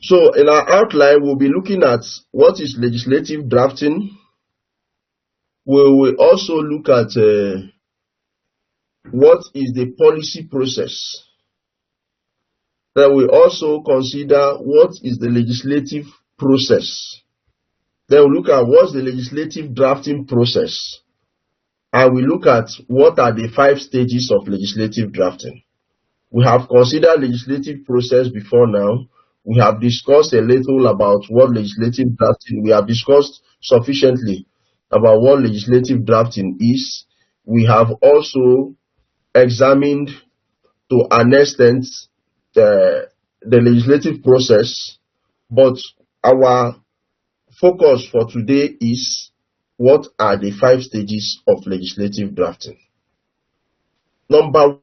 So in our outline, we'll be looking at what is legislative drafting. We will also look at what is the policy process. Then we also consider what is the legislative process. Then we look at what's the legislative drafting process. And we look at what are the 5 stages of legislative drafting. We have considered legislative process before now. We have discussed a little about what legislative drafting, we have discussed sufficiently about what legislative drafting is. We have also examined to an extent the legislative process, but our focus for today is what are the 5 stages of legislative drafting. Number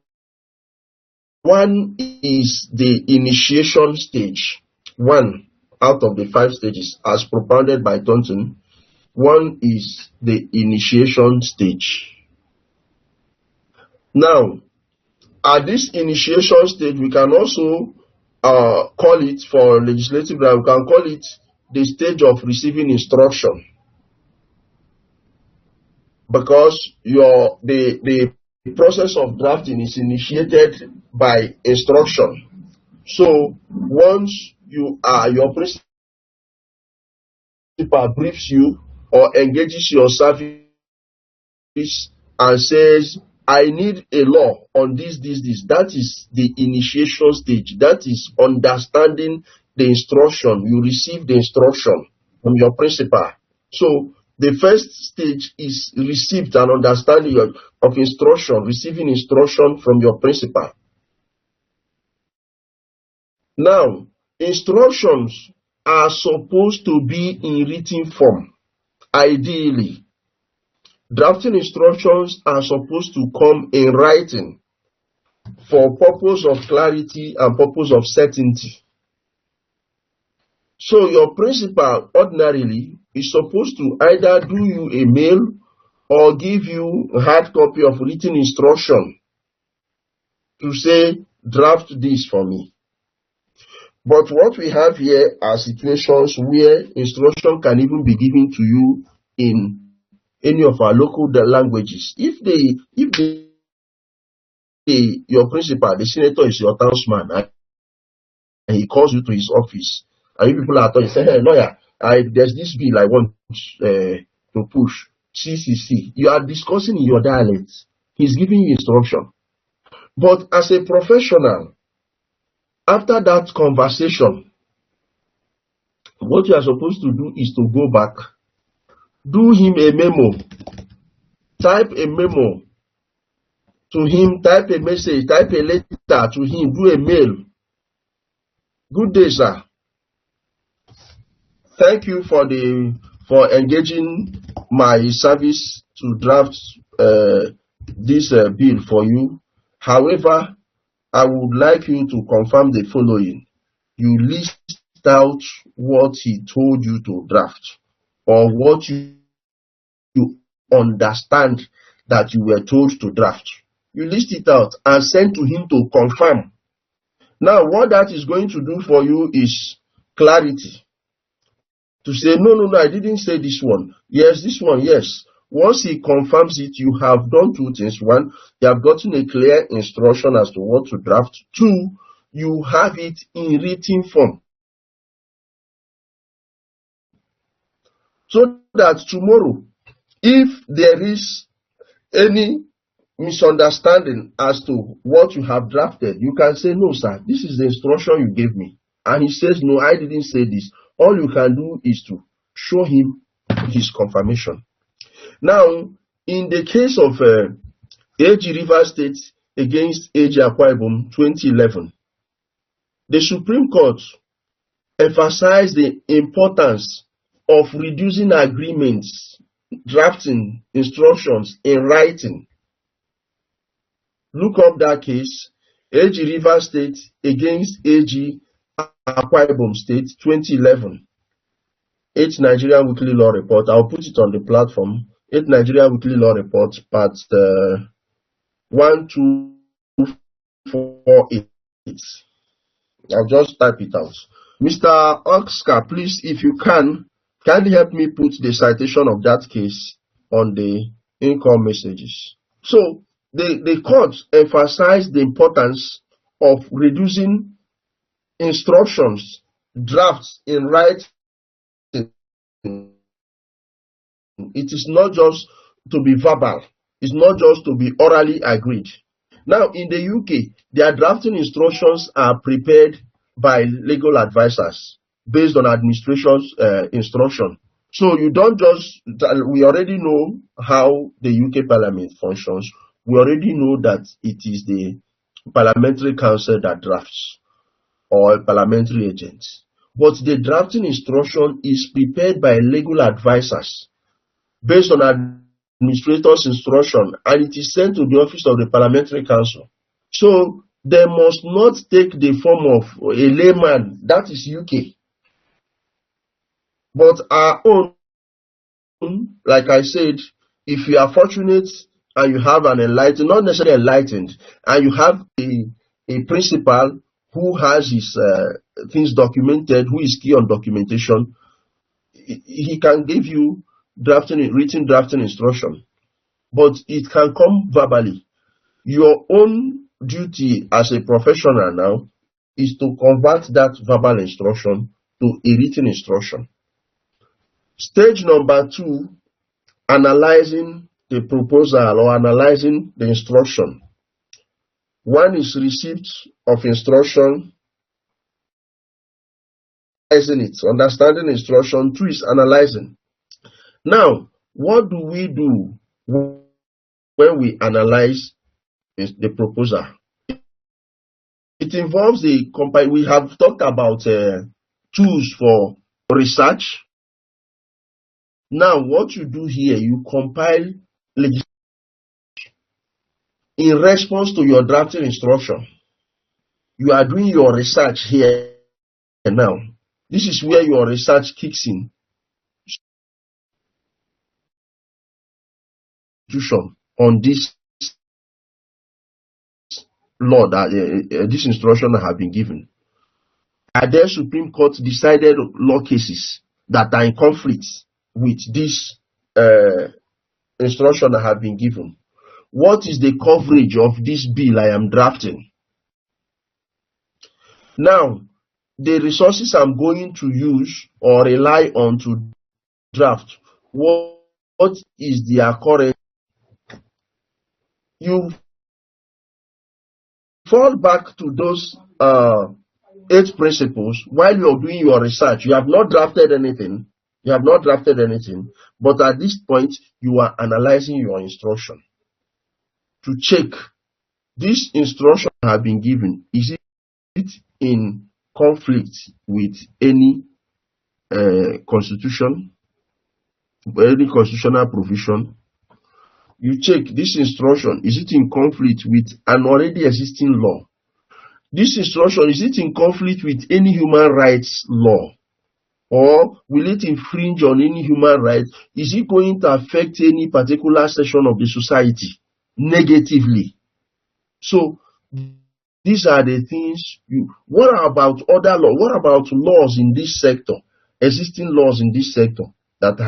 1 is the initiation stage. 1 out of the 5 stages, as propounded by Tonye. 1 is the initiation stage. Now, at this initiation stage, we can also call it, for legislative, we can call it the stage of receiving instruction, because the process of drafting is initiated by instruction. So once your principal briefs you or engages your service and says, I need a law on this, that is the initiation stage. That is understanding the instruction. You receive the instruction from your principal. So the first stage is receipt and understanding of instruction, receiving instruction from your principal. Now, instructions are supposed to be in written form, ideally. Drafting instructions are supposed to come in writing for purpose of clarity and purpose of certainty. So your principal ordinarily is supposed to either do you a mail or give you a hard copy of written instruction to say, draft this for me. But what we have here are situations where instruction can even be given to you in any of our local languages. If your principal, the senator, is your townsman, and he calls you to his office, and you people are talking, say, hey, lawyer, there's this bill I want to push, CCC. You are discussing in your dialect. He's giving you instruction. But as a professional, after that conversation, what you are supposed to do is to go back, do him a memo, type a memo to him, type a message, type a letter to him, do a mail. Good day, sir. Thank you for engaging my service to draft this bill for you. However, I would like you to confirm the following. You list out what he told you to draft, or what you understand that you were told to draft. You list it out and send to him to confirm. Now, what that is going to do for you is clarity. To say, no, I didn't say this one. Yes, this one, yes. Once he confirms it, you have done 2 things. 1, you have gotten a clear instruction as to what to draft. 2, you have it in written form. So that tomorrow, if there is any misunderstanding as to what you have drafted, you can say, no, sir, this is the instruction you gave me. And he says, no, I didn't say this. All you can do is to show him his confirmation. Now, in the case of AG Rivers State against AG Akwa Ibom 2011, the Supreme Court emphasized the importance of reducing agreements, drafting instructions in writing. Look up that case, AG Rivers State against AG Akwa Ibom State 2011. 8 Nigerian Weekly Law Report. I'll put it on the platform. 8 Nigerian Weekly Law Report, part 1248. I'll just type it out. Mr. Oscar, please, if you can you help me put the citation of that case on the in-call messages? So the court emphasized the importance of reducing instructions, drafts in writing. It is not just to be verbal. It's not just to be orally agreed. Now, in the UK, their drafting instructions are prepared by legal advisors based on administration's instruction. So you don't just, we already know how the UK Parliament functions. We already know that it is the Parliamentary Council that drafts, or a parliamentary agent. But the drafting instruction is prepared by legal advisors based on administrator's instruction, and it is sent to the office of the Parliamentary Council. So they must not take the form of a layman. That is UK. But our own, like I said, if you are fortunate and you have an enlightened, not necessarily enlightened, and you have a principal who has his things documented, who is key on documentation, he can give you written drafting instruction. But it can come verbally. Your own duty as a professional now is to convert that verbal instruction to a written instruction. Stage number 2, analyzing the proposal or analyzing the instruction. 1 is receipt of instruction, understanding instruction. 2 is analyzing. Now, what do we do when we analyze the proposal? It involves we have talked about tools for research. Now, what you do here, you compile legislation in response to your drafting instruction. You are doing your research here and now. This is where your research kicks in. On this law that this instruction have been given. Are there Supreme Court decided law cases that are in conflict with this instruction that have been given? What is the coverage of this bill I am drafting? Now, the resources I'm going to use or rely on to draft, what is their current? You fall back to those 8 principles while you're doing your research. You have not drafted anything. But at this point, you are analyzing your instruction to check this instruction have been given. Is it in conflict with any constitution, any constitutional provision? You check this instruction, is it in conflict with an already existing law? This instruction, is it in conflict with any human rights law? Or will it infringe on any human right? Is it going to affect any particular section of the society negatively? So these are the things what about other law? What about laws in this sector, existing laws in this sector that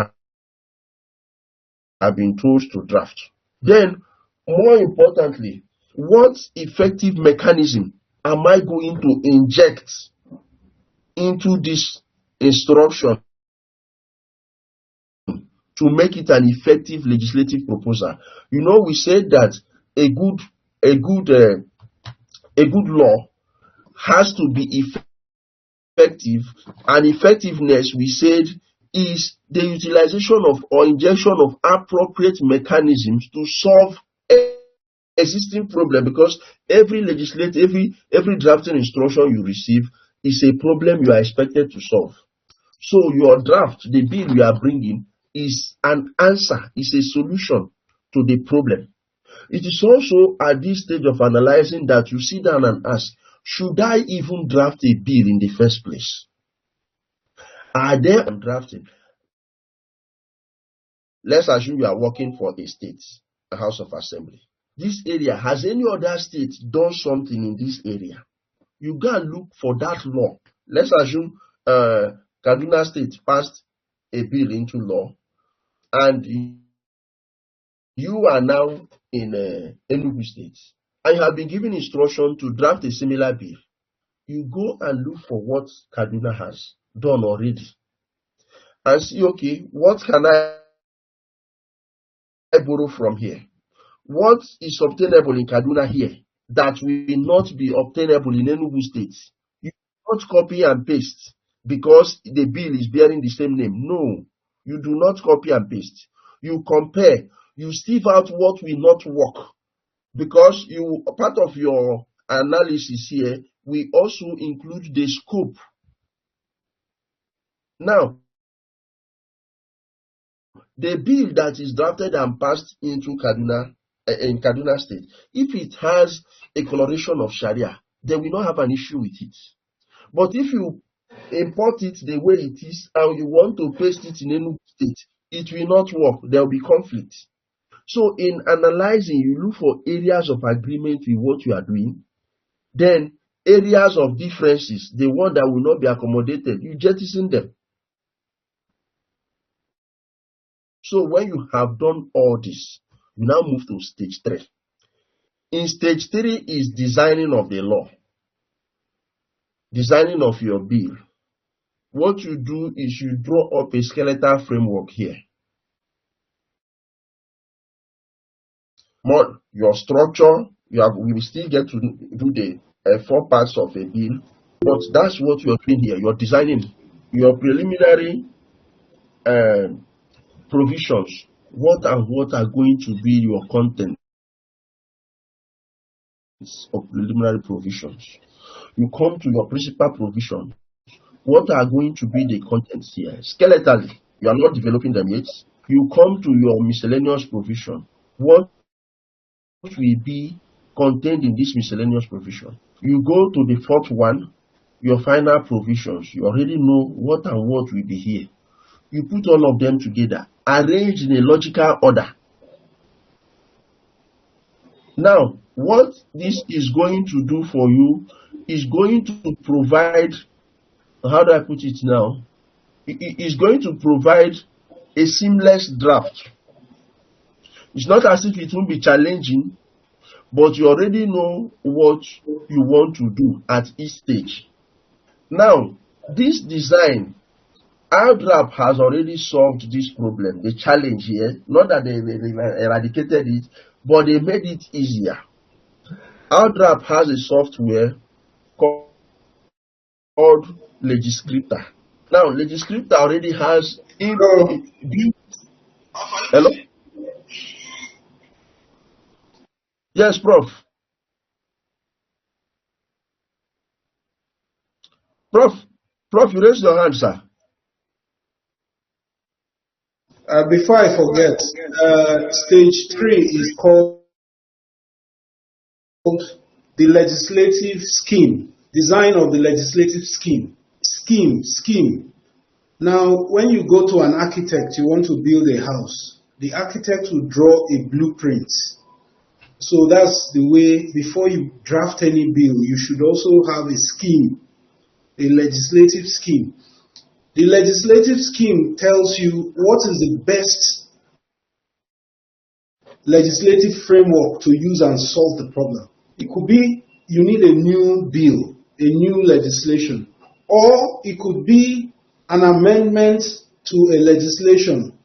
have been told to draft? Then, more importantly, what effective mechanism am I going to inject into this instruction to make it an effective legislative proposal? You know, we said that a good law has to be effective, and effectiveness, we said, is the utilization of or injection of appropriate mechanisms to solve existing problem, because every drafting instruction you receive is a problem you are expected to solve. So your draft, the bill you are bringing, is an answer, is a solution to the problem. It is also at this stage of analyzing that you sit down and ask, should I even draft a bill in the first place? Are there drafting? Let's assume you are working for a state, a House of Assembly. This area, has any other state done something in this area? You go and look for that law. let's assume Kaduna State passed a bill into law, and you are now in Enugu State, and you have been given instruction to draft a similar bill. You go and look for what Kaduna has done already and see, okay, what can I borrow from here? What is obtainable in Kaduna here that will not be obtainable in Enugu State? You don't copy and paste because the bill is bearing the same name. No, you do not copy and paste. You compare, you sieve out what will not work, because part of your analysis here will also include the scope. Now, the bill that is drafted and passed into Kaduna, in Kaduna State, if it has a coloration of Sharia, they will not have an issue with it. But if you import it the way it is and you want to paste it in Enugu State, it will not work. There will be conflict. So in analyzing, you look for areas of agreement with what you are doing. Then areas of differences, the one that will not be accommodated, you jettison them. So when you have done all this, you now move to stage 3. In stage 3 is designing of the law, designing of your bill. What you do is you draw up a skeletal framework here. Your structure, we will still get to do the 4 parts of a bill, but that's what you're doing here. You're designing your preliminary provisions. What are going to be your contents of preliminary provisions? You come to your principal provision. What are going to be the contents here? Skeletally, you are not developing them yet. You come to your miscellaneous provision. What will be contained in this miscellaneous provision? You go to the 4th one, your final provisions. You already know what and what will be here. You put all of them together, arranged in a logical order. Now, what this is going to do for you is going to provide, how do I put it now? It is going to provide a seamless draft. It's not as if it won't be challenging, but you already know what you want to do at each stage. Now, this design, ALDRAP has already solved this problem, the challenge here. Not that they eradicated it, but they made it easier. ALDRAP has a software called Legiscriptor. Now, Legiscriptor already has Hello? Yes, Prof. Prof, you raised your hand, sir. Before I forget, stage 3 is called the legislative scheme, design of the legislative scheme. Scheme. Now, when you go to an architect, you want to build a house, the architect will draw a blueprint. So that's the way, before you draft any bill, you should also have a scheme, a legislative scheme. The legislative scheme tells you what is the best legislative framework to use and solve the problem. It could be you need a new bill, a new legislation, or it could be an amendment to a legislation.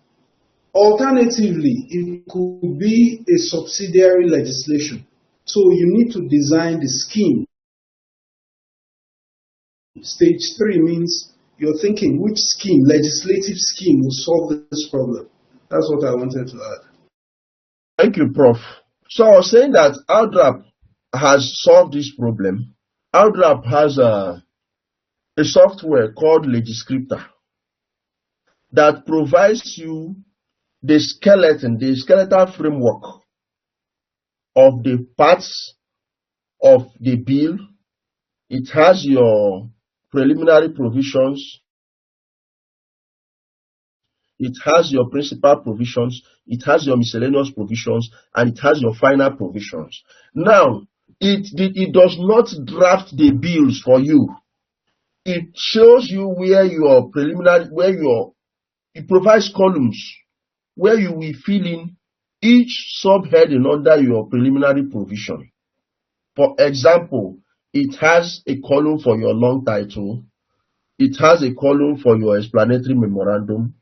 Alternatively, it could be a subsidiary legislation. So you need to design the scheme. Stage 3 means you're thinking which scheme, legislative scheme, will solve this problem. That's what I wanted to add. Thank you, Prof. So I was saying that ALDRAP has solved this problem. ALDRAP has a software called Legiscriptor that provides you the skeletal framework of the parts of the bill. It has your preliminary provisions, it has your principal provisions, it has your miscellaneous provisions, and it has your final provisions. Now, it does not draft the bills for you. it shows you where your preliminary, it provides columns where you will fill in each subheading under your preliminary provision. For example, it has a column for your long title. It has a column for your explanatory memorandum.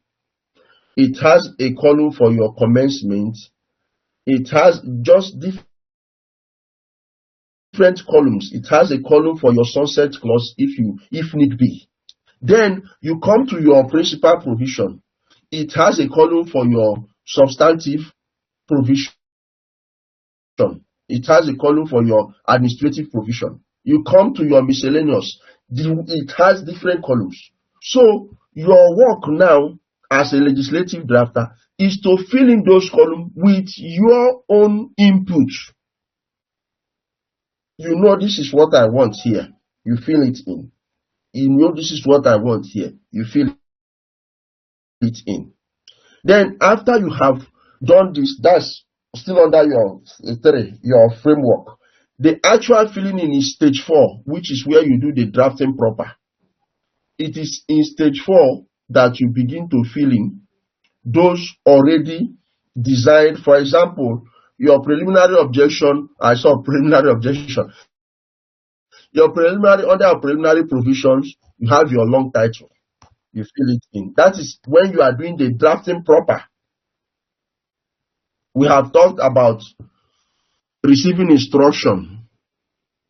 It has a column for your commencement. It has just different columns. It has a column for your sunset clause if need be. Then you come to your principal provision. It has a column for your substantive provision. It has a column for your administrative provision. You come to your miscellaneous. It has different columns. So your work now as a legislative drafter is to fill in those columns with your own input. You know, this is what I want here. You fill it in. You know, this is what I want here. You fill it in. Then after you have done this, that's still under your framework. The actual filling in is stage 4, which is where you do the drafting proper. It is in stage 4 that you begin to fill in those already designed. For example, your preliminary objection. Under your preliminary provisions, you have your long title. You fill it in. That is when you are doing the drafting proper. We have talked about receiving instruction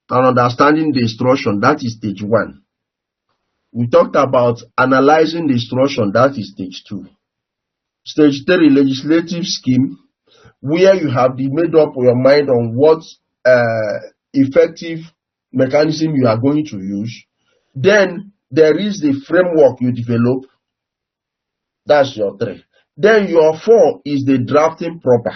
and understanding the instruction. That is stage 1. We talked about analyzing the instruction. That is stage 2. Stage 3, legislative scheme, where you have made up your mind on what effective mechanism you are going to use. Then there is the framework you develop. That's your 3. Then your 4 is the drafting proper.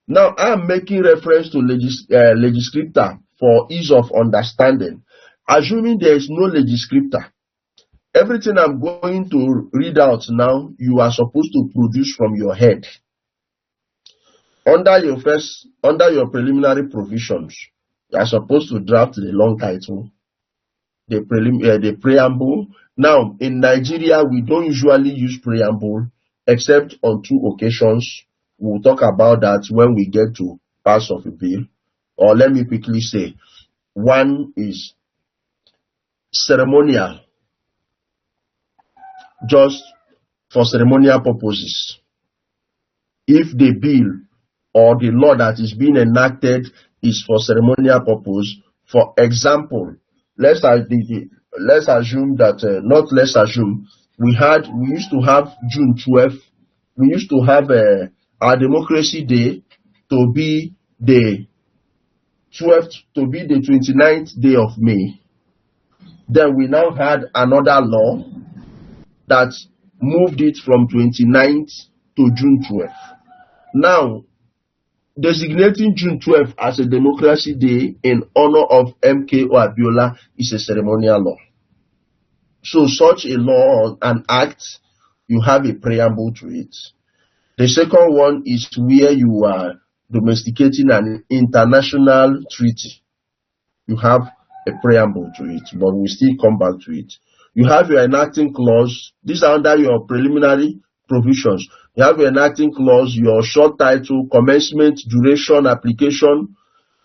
Now I'm making reference to legiscriptor for ease of understanding. Assuming there is no legiscriptor, everything I'm going to read out now, you are supposed to produce from your head. Under your preliminary provisions, you are supposed to draft the long title, the preamble. Now, in Nigeria, we don't usually use preamble except on 2 occasions. We'll talk about that when we get to parts of a bill. Or let me quickly say, one is ceremonial, just for ceremonial purposes. If the bill or the law that is being enacted is for ceremonial purpose, for example, let's assume that, we used to have June 12th, we used to have our Democracy Day to be the 12th, to be the 29th day of May. Then we now had another law that moved it from 29th to June 12th. Now, designating June 12th as a Democracy Day in honor of MKO Abiola is a ceremonial law. So such a law, an act, you have a preamble to it. The second one is where you are domesticating an international treaty. You have a preamble to it, but we'll still come back to it. You have your enacting clause. These are under your preliminary provisions. You have your enacting clause, your short title, commencement, duration, application.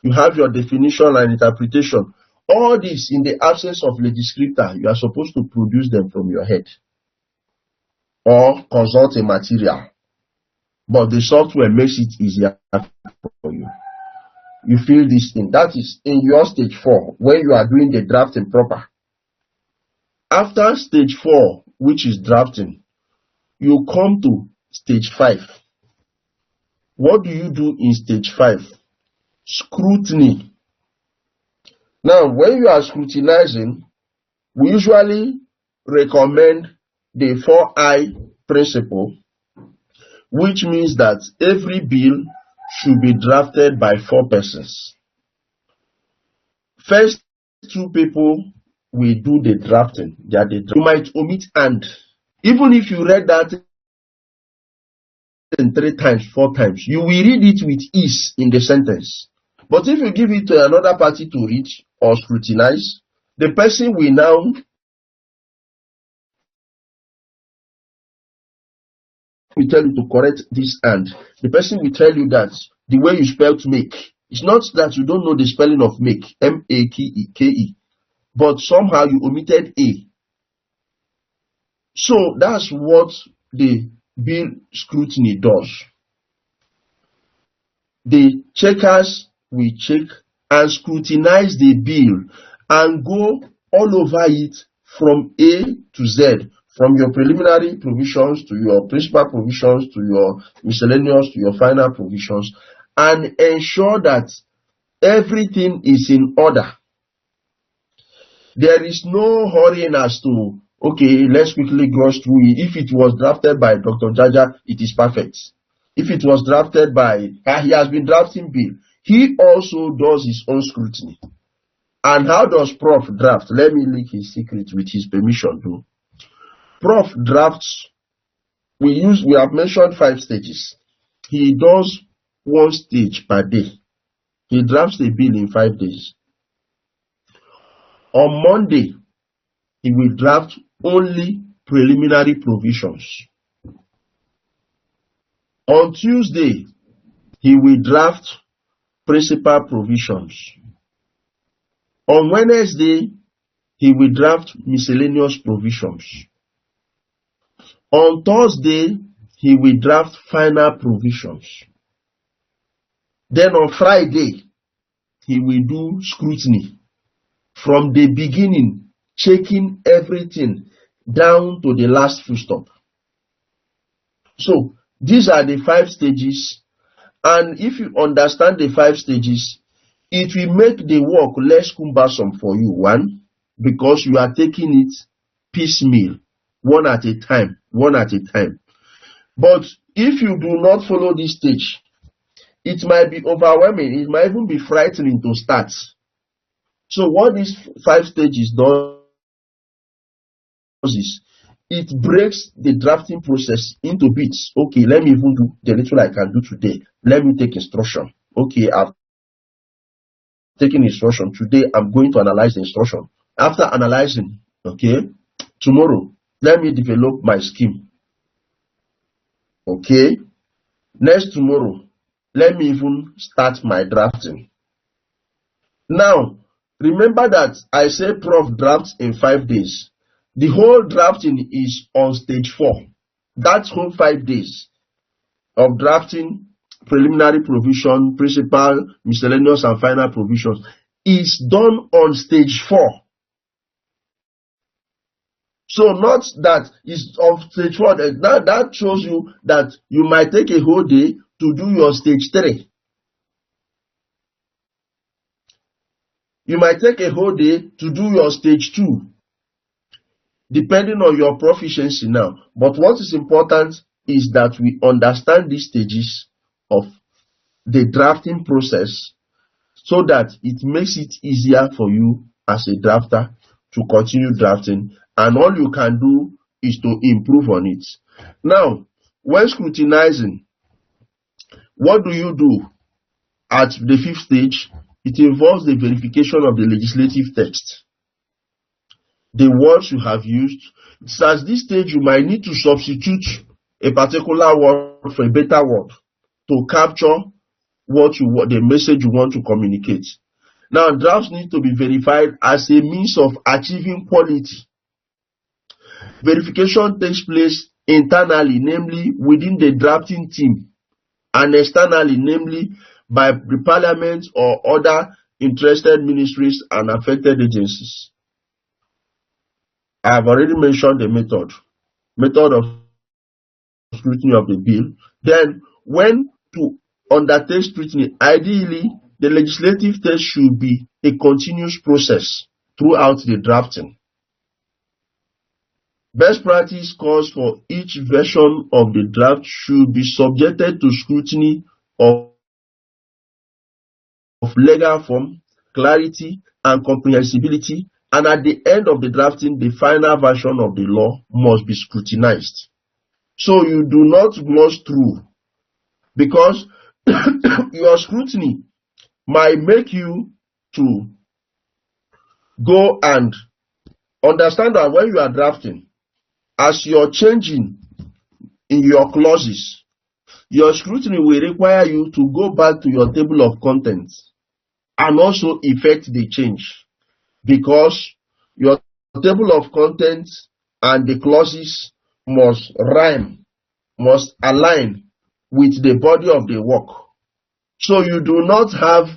You have your definition and interpretation. All this, in the absence of legiscriptor, you are supposed to produce them from your head or consult a material. But the software makes it easier for you. You fill this in. That is in your stage 4, when you are doing the drafting proper. After stage 4, which is drafting, you come to stage 5. What do you do in stage 5? Scrutiny. Now, when you are scrutinizing, we usually recommend the 4I principle, which means that every bill should be drafted by 4 persons. First 2 people will do the drafting. You might omit and. Even if you read that 3 times, 4 times, you will read it with ease in the sentence. But if you give it to another party to read or scrutinize, The person will now will tell you to correct this, and the person will tell you that the way you spelled make, it's not that you don't know the spelling of make, M-A-K-E, but somehow you omitted A. So that's what the bill scrutiny does. The checkers will check and scrutinize the bill and go all over it from A to Z, from your preliminary provisions to your principal provisions to your miscellaneous to your final provisions, and ensure that everything is in order. There is no hurrying as to, okay, let's quickly gloss through it. If it was drafted by Dr. Jaja, it is perfect. If it was drafted by, he has been drafting bill, he also does his own scrutiny. And how does Prof draft? Let me leak his secret with his permission too. Prof drafts, we have mentioned 5 stages. He does 1 stage per day. He drafts the bill in 5 days. On Monday, he will draft only preliminary provisions. On Tuesday, he will draft principal provisions. On Wednesday, he will draft miscellaneous provisions. On Thursday, he will draft final provisions. Then on Friday, he will do scrutiny. From the beginning, checking everything down to the last full stop. So, these are the 5 stages, and if you understand the 5 stages, it will make the work less cumbersome for you. 1, because you are taking it piecemeal, one at a time. But if you do not follow this stage, it might be overwhelming, it might even be frightening to start. So what these 5 stages does is, it breaks the drafting process into bits. Okay, let me even do the little I can do today. Let me take instruction. Okay, I've taken instruction. Today I'm going to analyze the instruction. After analyzing, okay, tomorrow, let me develop my scheme. Okay, next tomorrow, let me even start my drafting. Now, remember that I said Prof drafts in 5 days. The whole drafting is on stage 4. That whole 5 days of drafting, preliminary provision, principal, miscellaneous, and final provisions is done on stage 4. So not that it's on stage 4. That shows you that you might take a whole day to do your stage 3. You might take a whole day to do your stage 2. Depending on your proficiency now. But what is important is that we understand these stages of the drafting process so that it makes it easier for you as a drafter to continue drafting, and all you can do is to improve on it. Now, when scrutinizing, what do you do at the 5th stage? It involves the verification of the legislative text. The words you have used. It's at this stage you might need to substitute a particular word for a better word to capture the message you want to communicate. Now, drafts need to be verified as a means of achieving quality. Verification takes place internally, namely within the drafting team, and externally, namely by the parliament or other interested ministries and affected agencies. I have already mentioned the method of scrutiny of the bill. Then, when to undertake scrutiny, ideally, the legislative test should be a continuous process throughout the drafting. Best practice calls for each version of the draft should be subjected to scrutiny of legal form, clarity, and comprehensibility, and at the end of the drafting, the final version of the law must be scrutinized. So you do not gloss through, because your scrutiny might make you to go and understand that when you are drafting, as you're changing in your clauses, your scrutiny will require you to go back to your table of contents and also effect the change, because your table of contents and the clauses must rhyme, must align with the body of the work. So you do not have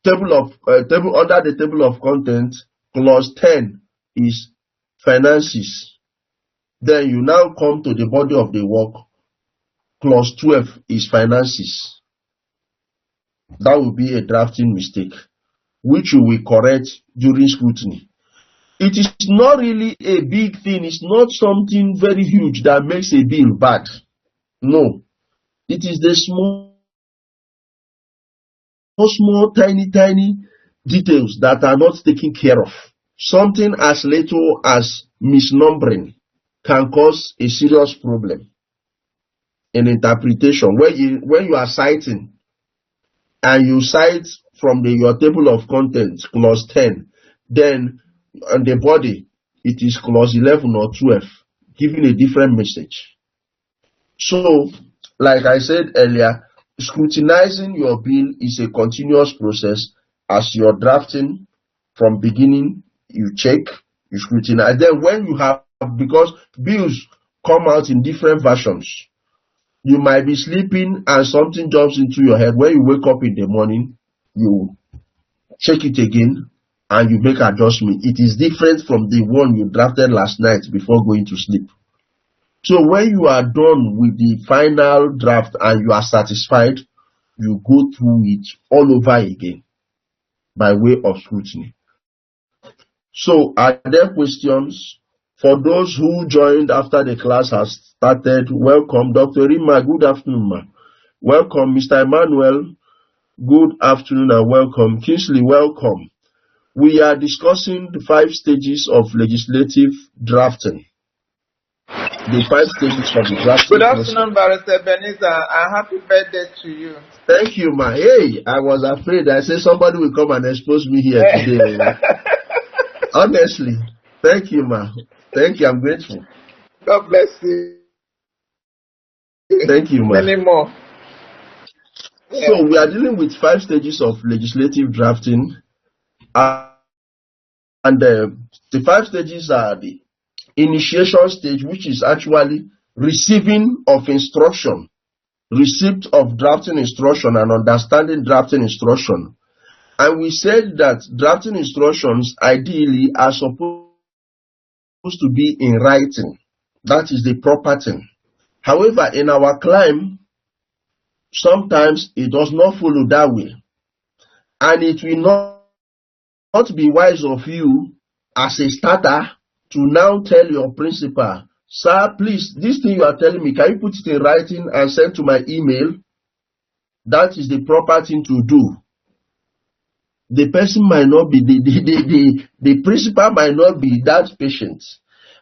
table under the table of contents, clause 10 is finances. Then you now come to the body of the work, clause 12 is finances. That will be a drafting mistake, which you will correct during scrutiny. It is not really a big thing. It's not something very huge that makes a bill bad. No. It is the small, tiny details that are not taken care of. Something as little as misnumbering can cause a serious problem in interpretation. When you are citing and you cite from your table of contents, clause 10, then on the body, it is clause 11 or 12, giving a different message. So, like I said earlier, scrutinizing your bill is a continuous process. As you're drafting, from beginning, you check, you scrutinize. Then when you have, because bills come out in different versions, you might be sleeping and something jumps into your head. When you wake up in the morning, you check it again and you make adjustment. It is different from the one you drafted last night before going to sleep. So when you are done with the final draft and you are satisfied, you go through it all over again by way of scrutiny. So are there questions? For those who joined after the class has started, welcome. Dr. Rima, good afternoon, ma. Welcome. Mr. Emmanuel, good afternoon and welcome. Kingsley, welcome. We are discussing the 5 stages of legislative drafting. The 5 stages of the drafting. Good afternoon, Barrister Benita, and happy birthday to you. Thank you, ma. Hey, I was afraid. I said somebody will come and expose me here today. Honestly, thank you, ma. Thank you. I'm grateful. God bless you. Thank you, ma. Many more. So we are dealing with 5 stages of legislative drafting, and the 5 stages are the initiation stage, which is actually receiving of instruction, receipt of drafting instruction and understanding drafting instruction. And we said that drafting instructions ideally are supposed to be in writing. That is the proper thing. However, in our climb, sometimes it does not follow that way. And it will not be wise of you as a starter to now tell your principal, sir, please, this thing you are telling me, can you put it in writing and send to my email? That is the proper thing to do. The person might not be, the principal might not be that patient.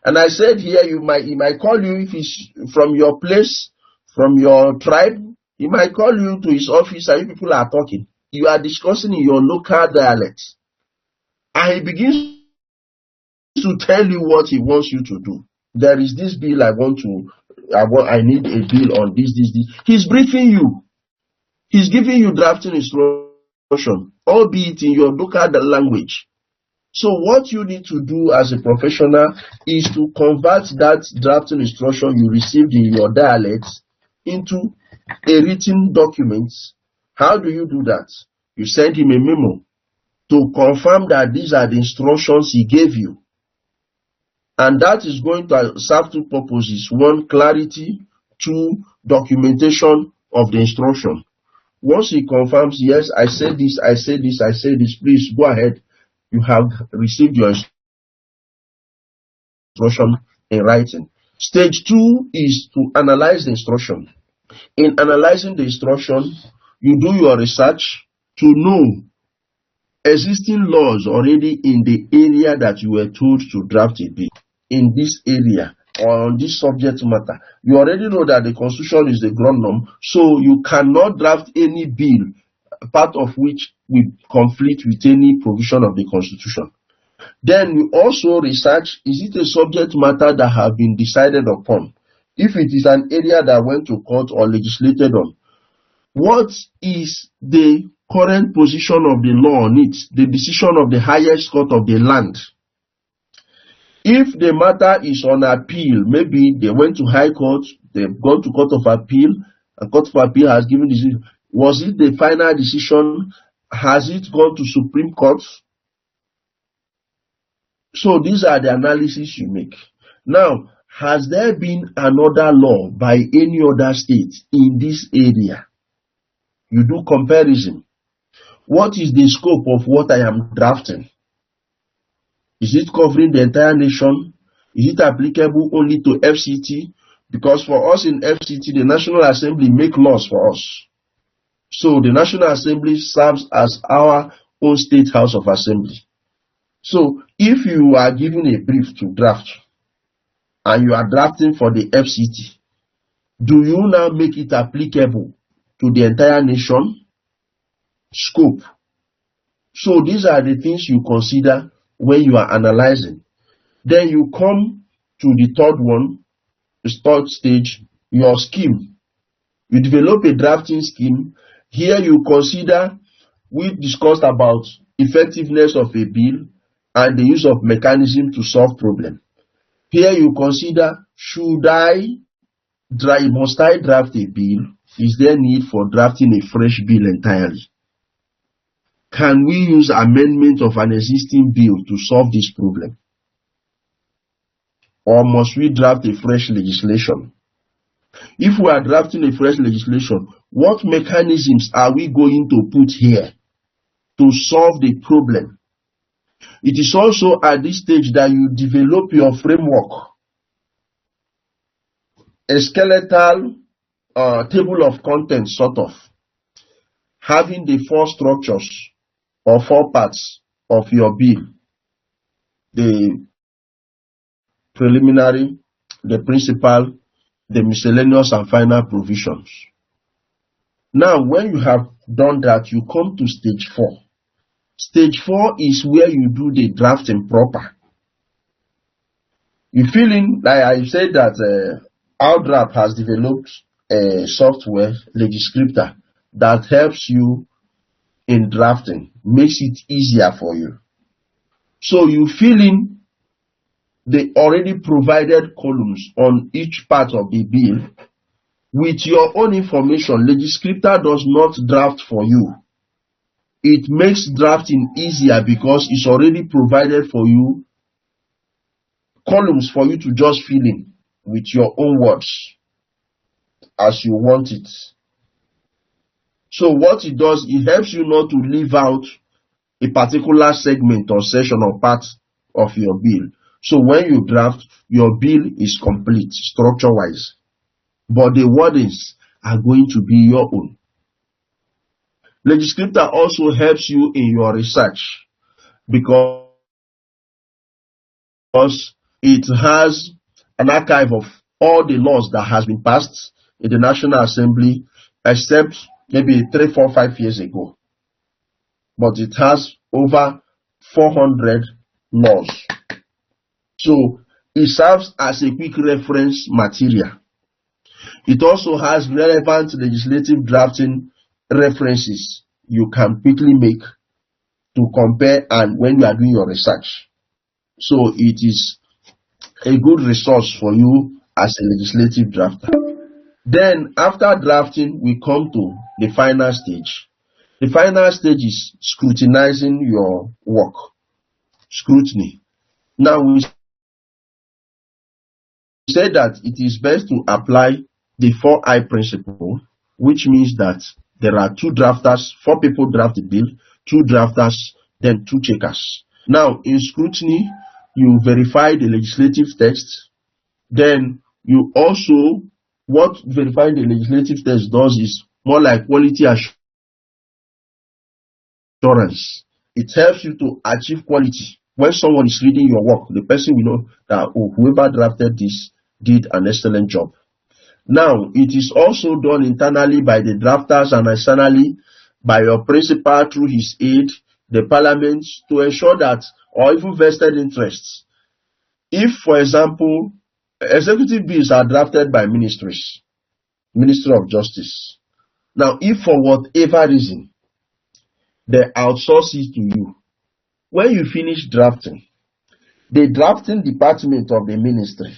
And I said here, he might call you if he's from your place, from your tribe. He might call you to his office and you people are talking. You are discussing in your local dialect. And he begins to tell you what he wants you to do. There is this bill I need a bill on this. He's briefing you. He's giving you drafting instruction, albeit in your local language. So what you need to do as a professional is to convert that drafting instruction you received in your dialect into a written document. How do you do that? You send him a memo to confirm that these are the instructions he gave you. And that is going to serve 2 purposes. 1, clarity. 2, documentation of the instruction. Once he confirms, yes, I said this, please go ahead. You have received your instruction in writing. Stage 2 is to analyze the instruction. In analyzing the instruction, you do your research to know existing laws already in the area that you were told to draft a bill. In this area or on this subject matter, you already know that the Constitution is the ground norm, so you cannot draft any bill part of which will conflict with any provision of the Constitution. Then we also research, is it a subject matter that have been decided upon? If it is an area that went to court or legislated on, what is the current position of the law on it, the decision of the highest court of the land? If the matter is on appeal, maybe they went to high court, they've gone to court of appeal, and court of appeal has given decision. Was it the final decision? Has it gone to Supreme Court? So these are the analysis you make. Now, has there been another law by any other state in this area? You do comparison. What is the scope of what I am drafting? Is it covering the entire nation? Is it applicable only to FCT? Because for us in FCT, the National Assembly make laws for us. So the National Assembly serves as our own state house of assembly. So if you are given a brief to draft and you are drafting for the FCT, do you now make it applicable to the entire nation? Scope. So these are the things you consider when you are analyzing. Then you come to the third one, the third stage, your scheme. You develop a drafting scheme. Here you consider, we discussed about effectiveness of a bill and the use of mechanism to solve problem. Here you consider, must I draft a bill? Is there need for drafting a fresh bill entirely? Can we use amendment of an existing bill to solve this problem? Or must we draft a fresh legislation? If we are drafting a fresh legislation, what mechanisms are we going to put here to solve the problem? It is also at this stage that you develop your framework, a skeletal table of contents, sort of, having the four structures or four parts of your bill: the preliminary, the principal, the miscellaneous, and final provisions. Now, when you have done that, you come to stage 4. Stage 4 is where you do the drafting proper. You feeling like I said that ALDRAP has developed a software, Legiscriptor, that helps you in drafting, makes it easier for you. So you fill in the already provided columns on each part of the bill with your own information. Legiscriptor does not draft for you. It makes drafting easier because it's already provided for you columns for you to just fill in with your own words as you want it. So what it does, it helps you not to leave out a particular segment or section or part of your bill. So when you draft, your bill is complete structure-wise, but the wordings are going to be your own. Legiscriptor also helps you in your research because it has an archive of all the laws that has been passed in the National Assembly, except maybe 3, 4, 5 years ago. But it has over 400 laws. So it serves as a quick reference material. It also has relevant legislative drafting references you can quickly make to compare and when you are doing your research. So it is a good resource for you as a legislative drafter. Then after drafting, we come to the final stage. The final stage is scrutinizing your work. Scrutiny. Now we say that it is best to apply the 4I principle, which means that there are 2 drafters, 4 people draft the bill, 2 drafters, then 2 checkers. Now in scrutiny, you verify the legislative text. Then you also, what verifying the legislative text does is more like quality assurance. It helps you to achieve quality. When someone is reading your work, the person will know that whoever drafted this did an excellent job. Now, it is also done internally by the drafters and externally by your principal through his aide, the parliament, to ensure that, or even vested interests. If, for example, executive bills are drafted by ministries, Ministry of Justice. Now, if for whatever reason they outsource it to you, when you finish drafting, the drafting department of the ministry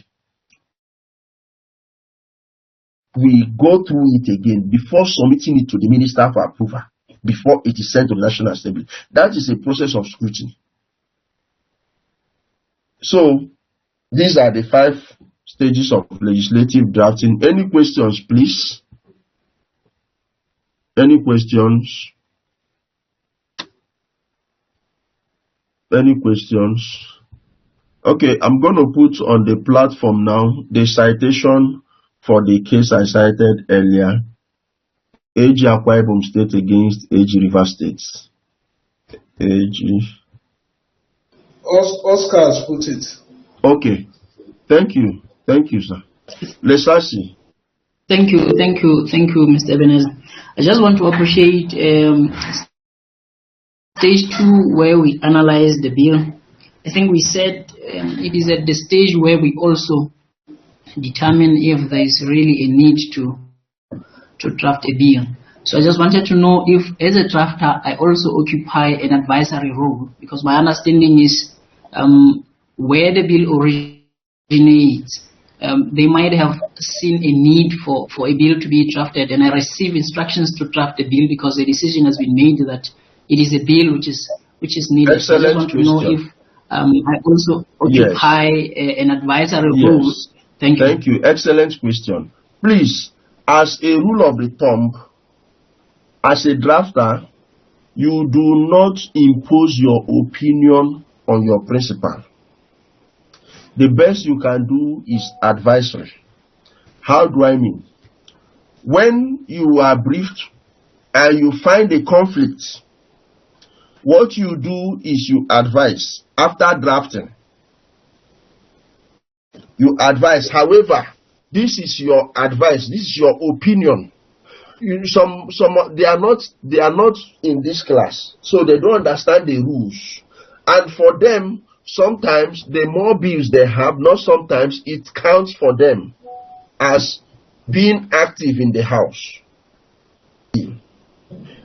will go through it again before submitting it to the minister for approval, before it is sent to the National Assembly. That is a process of scrutiny. So, these are the 5 stages of legislative drafting. Any questions, please? Any questions? Any questions? Okay, I'm going to put on the platform now the citation for the case I cited earlier. AG Akwa Ibom State against AG River State. AG. Oscar has put it. Okay. Thank you. Thank you, sir. Lesasi. Thank you, Mr. Ebenezer. I just want to appreciate stage 2 where we analyze the bill. I think we said it is at the stage where we also determine if there is really a need to draft a bill. So I just wanted to know if, as a drafter, I also occupy an advisory role, because my understanding is where the bill originates, they might have seen a need for a bill to be drafted, and I receive instructions to draft a bill because the decision has been made that it is a bill which is needed. Excellent. So I just want to know if I also occupy an advisory role. Thank you. Thank you. Excellent question. Please, as a rule of the thumb, as a drafter, you do not impose your opinion on your principal. The best you can do is advisory. How do I mean? When you are briefed and you find a conflict, what you do is you advise after drafting. You advise. However, this is your advice. This is your opinion. Some they are not in this class, so they don't understand the rules. And for them, sometimes the more bills they have, not sometimes, it counts for them as being active in the house.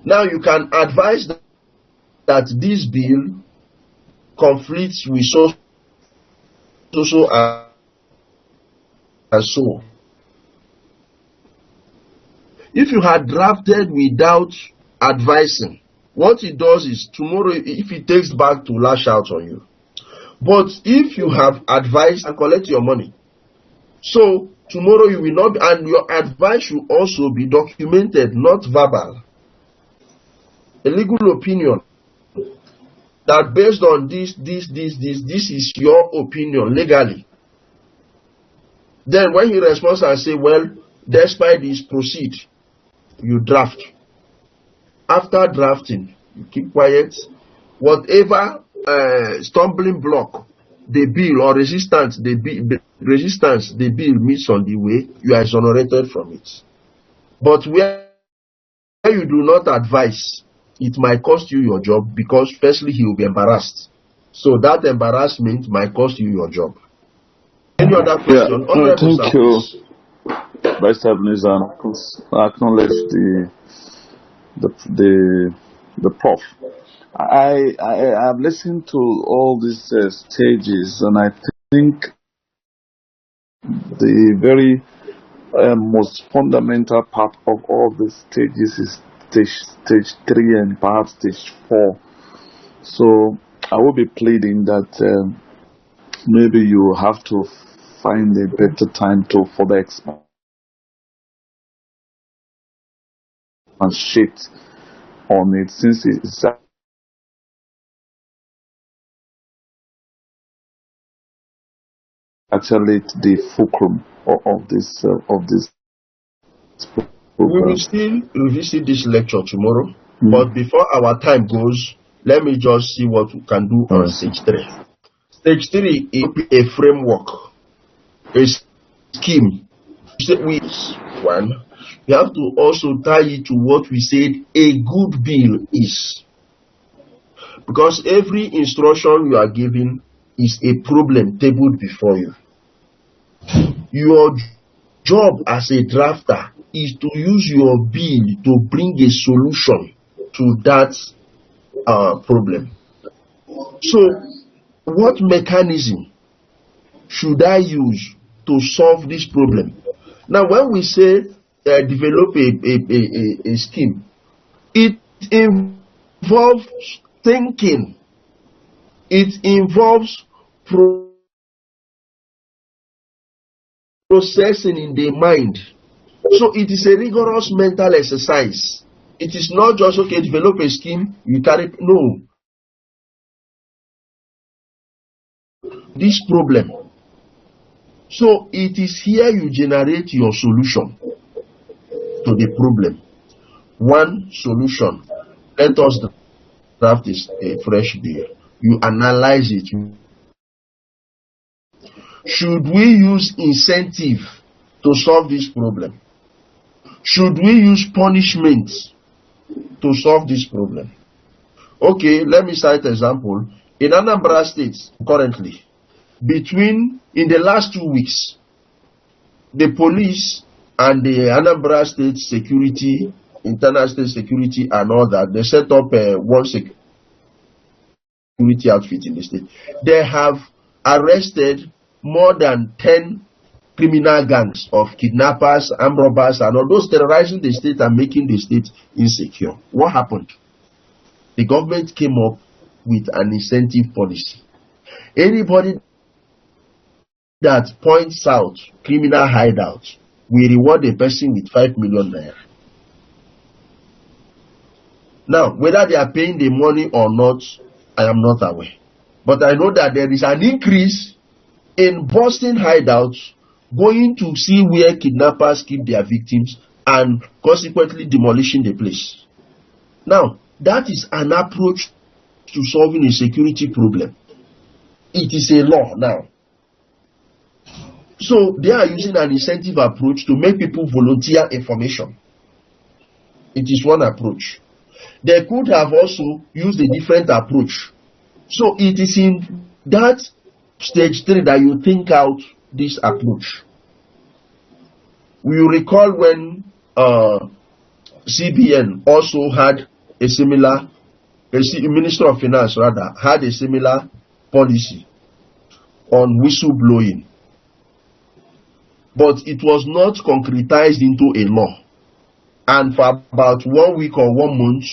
Now you can advise that this bill conflicts with so and so. If you had drafted without advising, what it does is tomorrow, if it takes back, to lash out on you. But if you have advised and collect your money, so tomorrow you will not, and your advice should also be documented, not verbal. A legal opinion that based on this is your opinion legally. Then when he responds and say, well, despite this, proceed, you draft. After drafting, you keep quiet. Whatever stumbling block the bill or resistance the bill meets on the way, you are exonerated from it. But where you do not advise, it might cost you your job, because firstly he will be embarrassed. So that embarrassment might cost you your job. Any other question? No, thank you, Vice Ebenezer. I acknowledge the prof. I have listened to all these stages, and I think the very most fundamental part of all these stages is stage 3 and perhaps stage 4. So I will be pleading that maybe you have to find a better time to further expand on it, since it's actually the fulcrum of this program. We will still revisit this lecture tomorrow, but before our time goes, let me just see what we can do on stage 3. Stage 3 is a framework, a scheme. We one, you have to also tie it to what we said a good bill is. Because every instruction you are given is a problem tabled before you. Your job as a drafter is to use your bill to bring a solution to that problem. So, what mechanism should I use to solve this problem? Now, when we say develop a scheme, it involves thinking. It involves processing in the mind. So it is a rigorous mental exercise. It is not just, okay, develop a scheme, you carry. No. This problem. So it is here you generate your solution to the problem. One solution. Let us draft a fresh bill. You analyze it. Should we use incentive to solve this problem? Should we use punishment to solve this problem? Okay, let me cite an example. In Anambra State, currently, in the last 2 weeks, the police and the Anambra State security, internal state security and all that, they set up one security outfit in the state. They have arrested more than 10 criminal gangs of kidnappers, armed robbers, and all those terrorizing the state and making the state insecure. What happened? The government came up with an incentive policy. Anybody that points out criminal hideouts, we reward a person with 5 million naira. Now, whether they are paying the money or not, I am not aware. But I know that there is an increase in busting hideouts, going to see where kidnappers keep their victims, and consequently demolishing the place. Now, that is an approach to solving a security problem. It is a law now. So they are using an incentive approach to make people volunteer information. It is one approach. They could have also used a different approach. So it is in that stage 3 that you think out this approach. We recall when CBN also had a similar, Minister of Finance rather, had a similar policy on whistleblowing. But it was not concretized into a law. And for about 1 week or 1 month,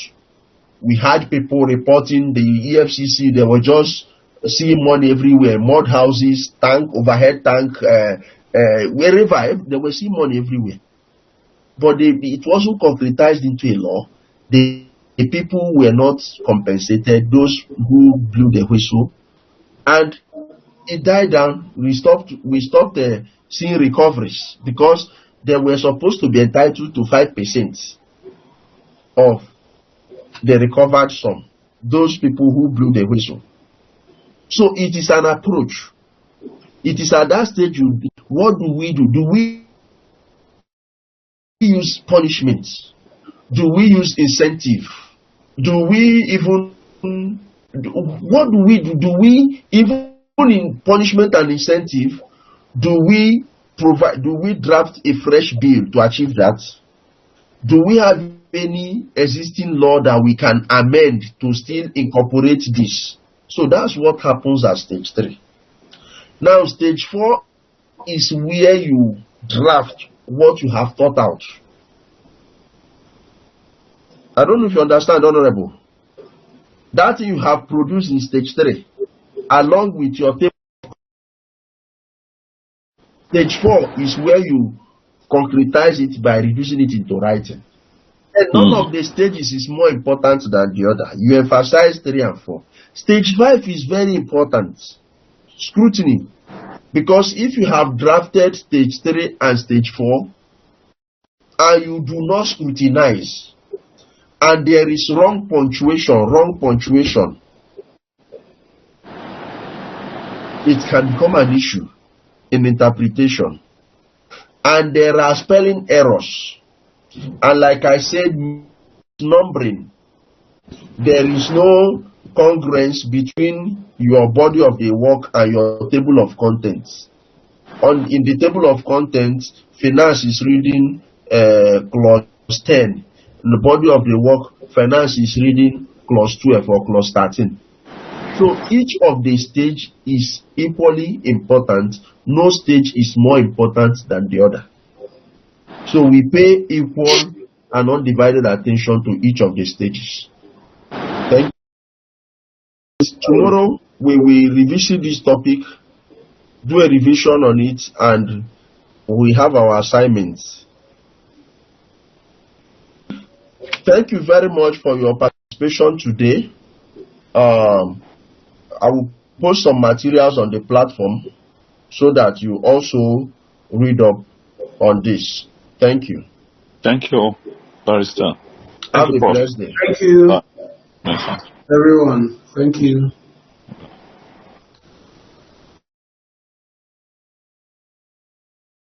we had people reporting the EFCC, they were just seeing money everywhere, mud houses, tank, overhead tank, wherever, they were seeing money everywhere. But it wasn't concretized into a law. The people were not compensated, those who blew the whistle, and it died down. We stopped seeing recoveries because they were supposed to be entitled to 5% of the recovered sum, those people who blew the whistle. So it is an approach. It is at that stage, what do we do? Do we use punishment? Do we use incentive? Do we even, what do we do? Do we, even in punishment and incentive, do we draft a fresh bill to achieve that? Do we have any existing law that we can amend to still incorporate this? So that's what happens at stage 3. Now stage 4 is where you draft what you have thought out. I don't know if you understand, Honorable. That you have produced in stage 3, along with your table. Stage 4 is where you concretize it by reducing it into writing. And none of the stages is more important than the other. You emphasize 3 and 4. Stage 5 is very important. Scrutiny. Because if you have drafted stage 3 and stage 4, and you do not scrutinize, and there is wrong punctuation, it can become an issue in interpretation. And there are spelling errors. And like I said, numbering, there is no congruence between your body of the work and your table of contents. In the table of contents, finance is reading clause 10. In the body of the work, finance is reading clause 12 or clause 13. So each of the stage is equally important. No stage is more important than the other. So we pay equal and undivided attention to each of the stages. Thank you. Tomorrow we will revisit this topic, do a revision on it, and we have our assignments. Thank you very much for your participation today. I will post some materials on the platform so that you also read up on this. Thank you. Thank you, Barrister. Have a blessed day. Thank you, everyone. Thank you.